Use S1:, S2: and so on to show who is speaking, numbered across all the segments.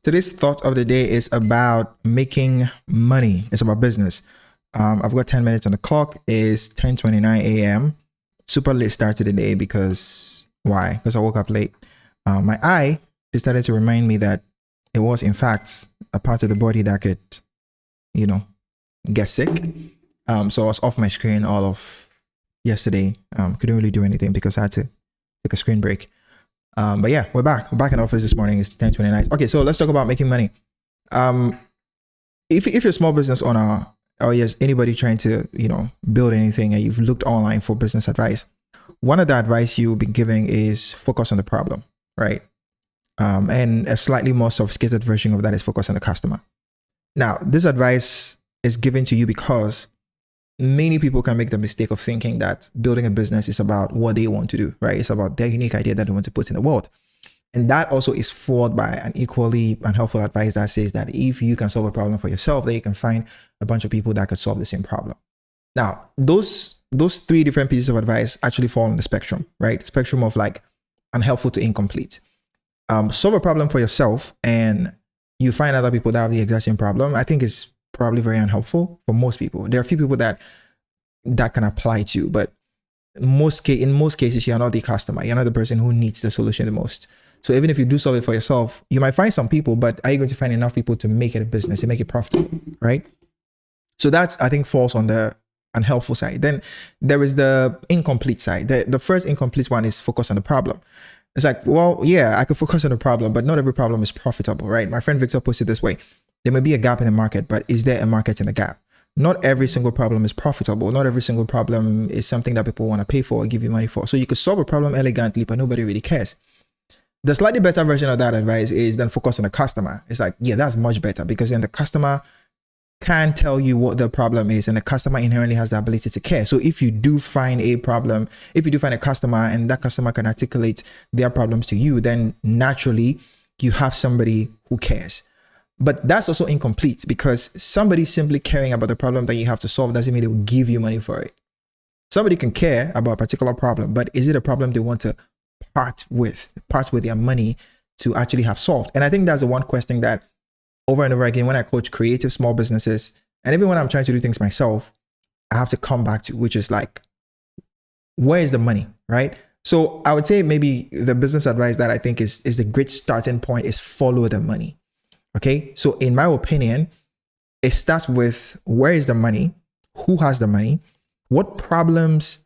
S1: Today's thought of the day is about making money. It's about business. I've got 10 minutes on the clock. It's 10:29 a.m. Super late start to the day because why? Because I woke up late. My eye decided to remind me that it was in fact a part of the body that could, get sick. So I was off my screen all of yesterday. Couldn't really do anything because I had to take a screen break. But yeah, we're back. We're back in the office this morning. It's 10:29. Okay, so let's talk about making money. If you're a small business owner or yes, anybody trying to, build anything and you've looked online for business advice, one of the advice you'll be giving is focus on the problem, right? And a slightly more sophisticated version of that is focus on the customer. Now, this advice is given to you because many people can make the mistake of thinking that building a business is about what they want to do, right? It's about their unique idea that they want to put in the world. And that also is followed by an equally unhelpful advice that says that if you can solve a problem for yourself, then you can find a bunch of people that could solve the same problem. Now, those three different pieces of advice actually fall on the spectrum, right? Spectrum of like unhelpful to incomplete. Solve a problem for yourself and you find other people that have the exact same problem. I think it's probably very unhelpful for most people. There are a few people that can apply to, but in most cases, you're not the customer. You're not the person who needs the solution the most. So even if you do solve it for yourself, you might find some people, but are you going to find enough people to make it a business, to make it profitable, right? So that's, I think, falls on the unhelpful side. Then there is the incomplete side. The first incomplete one is focus on the problem. It's like, well, yeah, I could focus on the problem, but not every problem is profitable, right? My friend Victor puts it this way. There may be a gap in the market, but is there a market in the gap? Not every single problem is profitable. Not every single problem is something that people want to pay for or give you money for. So you could solve a problem elegantly, but nobody really cares. The slightly better version of that advice is then focus on the customer. It's like, yeah, that's much better because then the customer can tell you what the problem is and the customer inherently has the ability to care. So if you do find a problem, if you do find a customer and that customer can articulate their problems to you, then naturally you have somebody who cares. But that's also incomplete because somebody simply caring about the problem that you have to solve doesn't mean they will give you money for it. Somebody can care about a particular problem, but is it a problem they want to part with their money to actually have solved? And I think that's the one question that over and over again, when I coach creative small businesses, and even when I'm trying to do things myself, I have to come back to, which is like, where is the money, right? So I would say maybe the business advice that I think is the great starting point is follow the money. Okay, so in my opinion, it starts with where is the money, who has the money, what problems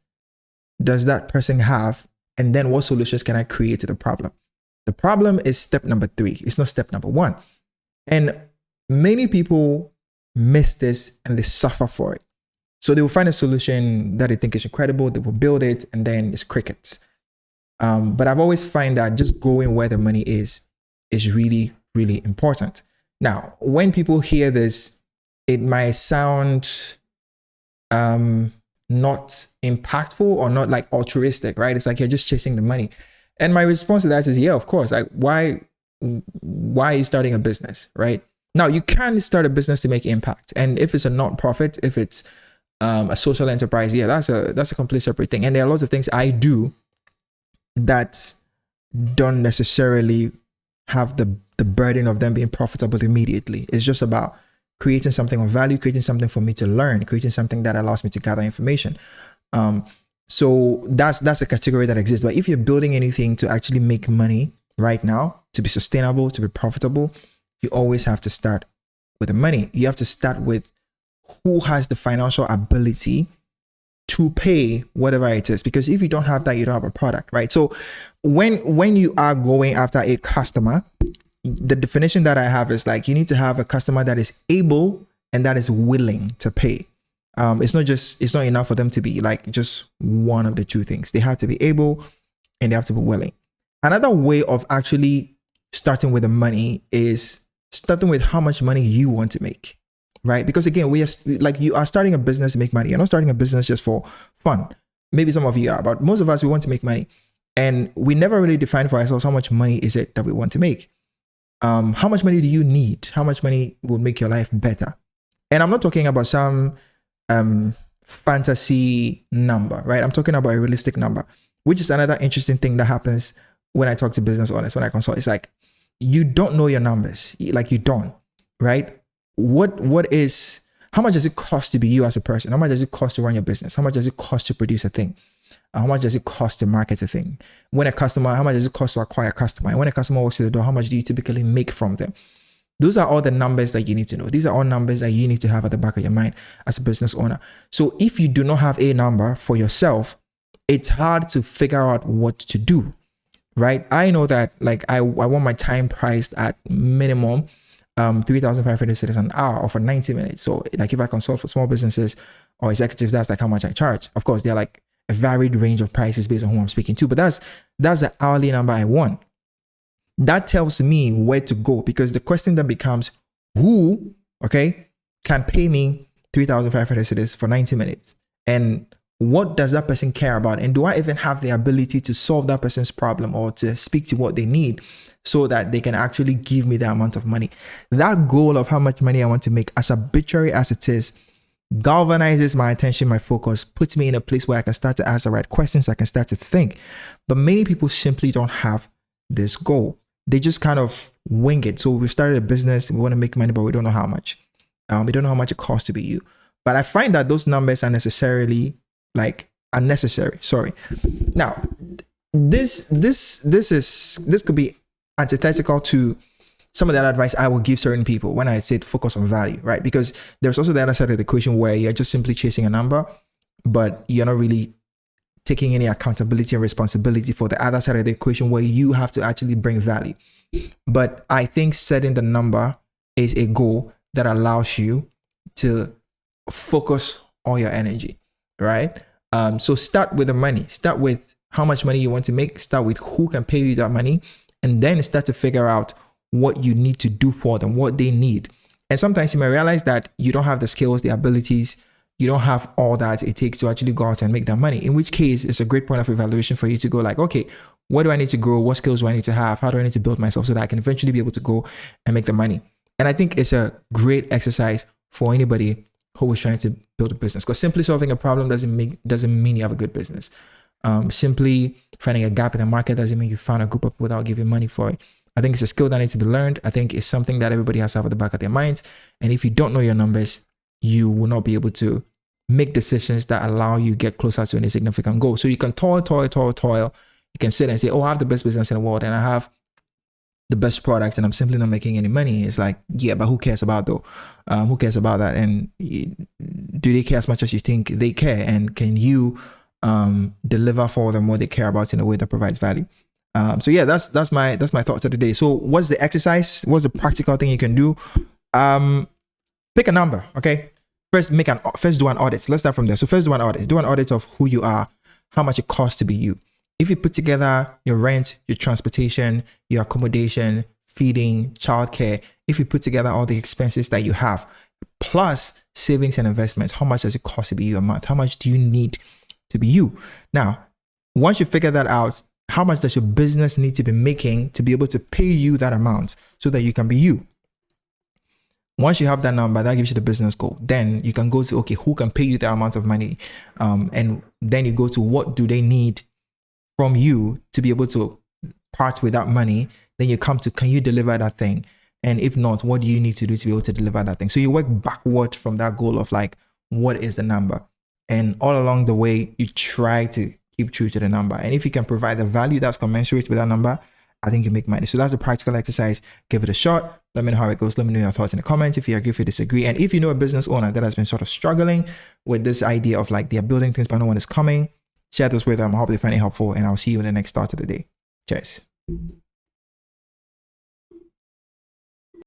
S1: does that person have, and then what solutions can I create to the problem. The problem is step number 3. It's not step number 1. And many people miss this and they suffer for it. So they will find a solution that they think is incredible, they will build it, and then it's crickets. But I've always find that just going where the money is really, really important. Now, when people hear this, it might sound not impactful or not like altruistic, right? It's like you're just chasing the money. And my response to that is, yeah, of course. Like, why are you starting a business, right? Now, you can start a business to make impact. And if it's a non-profit, if it's a social enterprise, yeah, that's a completely separate thing. And there are lots of things I do that don't necessarily have the burden of them being profitable immediately. It's just about creating something of value, creating something for me to learn, creating something that allows me to gather information. So that's a category that exists. But if you're building anything to actually make money right now, to be sustainable, to be profitable, you always have to start with the money. You have to start with who has the financial ability to pay whatever it is, because if you don't have that, you don't have a product, right? So when you are going after a customer, the definition that I have is like, you need to have a customer that is able and that is willing to pay. It's not enough for them to be like just one of the two things. They have to be able and they have to be willing. Another way of actually starting with the money is starting with how much money you want to make, right? Because again, you are starting a business to make money. You're not starting a business just for fun. Maybe some of you are, but most of us, we want to make money. And we never really define for ourselves how much money is it that we want to make. How much money do you need? How much money will make your life better? And I'm not talking about some fantasy number, right? I'm talking about a realistic number, which is another interesting thing that happens when I talk to business owners, when I consult. It's like, you don't know your numbers. Like you don't, right? How much does it cost to be you as a person? How much does it cost to run your business? How much does it cost to produce a thing? How much does it cost to market a thing? How much does it cost to acquire a customer? And when a customer walks through the door, how much do you typically make from them? Those are all the numbers that you need to know. These are all numbers that you need to have at the back of your mind as a business owner. So if you do not have a number for yourself, it's hard to figure out what to do, right? I know that like I want my time priced at minimum 3,500 cedis an hour or for 90 minutes. So like if I consult for small businesses or executives, that's like how much I charge. Of course, they're like a varied range of prices based on who I'm speaking to, but that's the hourly number I want. That tells me where to go, because the question then becomes who, okay, can pay me 3,500 cedis for 90 minutes? And what does that person care about? And do I even have the ability to solve that person's problem or to speak to what they need so that they can actually give me the amount of money? That goal of how much money I want to make, as arbitrary as it is, galvanizes my attention, my focus, puts me in a place where I can start to ask the right questions, I can start to think. But many people simply don't have this goal. They just kind of wing it. So we've started a business, we want to make money, but we don't know how much. We don't know how much it costs to be you. But I find that those numbers are unnecessary. Sorry. Now, this could be antithetical to some of that advice I will give certain people when I said focus on value, right? Because there's also the other side of the equation where you're just simply chasing a number, but you're not really taking any accountability and responsibility for the other side of the equation where you have to actually bring value. But I think setting the number is a goal that allows you to focus all your energy, right? So start with the money, start with how much money you want to make, start with who can pay you that money, and then start to figure out what you need to do for them, what they need. And sometimes you may realize that you don't have the skills, the abilities, you don't have all that it takes to actually go out and make that money, in which case it's a great point of evaluation for you to go like, okay, what do I need to grow? What skills do I need to have? How do I need to build myself so that I can eventually be able to go and make the money? And I think it's a great exercise for anybody who is trying to build a business, because simply solving a problem doesn't mean you have a good business. Simply finding a gap in the market doesn't mean you found a group of people that will give you money for it. I think it's a skill that needs to be learned. I think it's something that everybody has to have at the back of their minds. And if you don't know your numbers, you will not be able to make decisions that allow you get closer to any significant goal. So you can toil. You can sit and say, oh, I have the best business in the world and I have the best product and I'm simply not making any money. It's like, yeah, but who cares about though? Who cares about that? And do they care as much as you think they care? And can you deliver for them what they care about in a way that provides value? So yeah, that's my thoughts of the day. So what's the exercise? What's the practical thing you can do? Pick a number, okay? First do an audit. Let's start from there. So first do an audit. Do an audit of who you are, how much it costs to be you. If you put together your rent, your transportation, your accommodation, feeding, childcare, if you put together all the expenses that you have, plus savings and investments, how much does it cost to be you a month? How much do you need to be you? Now, once you figure that out, how much does your business need to be making to be able to pay you that amount so that you can be you? Once you have that number, that gives you the business goal. Then you can go to, okay, who can pay you that amount of money? And then you go to what do they need from you to be able to part with that money. Then you come to, can you deliver that thing? And if not, what do you need to do to be able to deliver that thing? So you work backward from that goal of like, what is the number? And all along the way, you try to keep true to the number. And if you can provide the value that's commensurate with that number, I think you make money. So that's a practical exercise. Give it a shot. Let me know how it goes. Let me know your thoughts in the comments if you agree, if you disagree. And if you know a business owner that has been sort of struggling with this idea of like they're building things but no one is coming, share this with them. I hope they find it helpful, and I'll see you in the next start of the day. Cheers.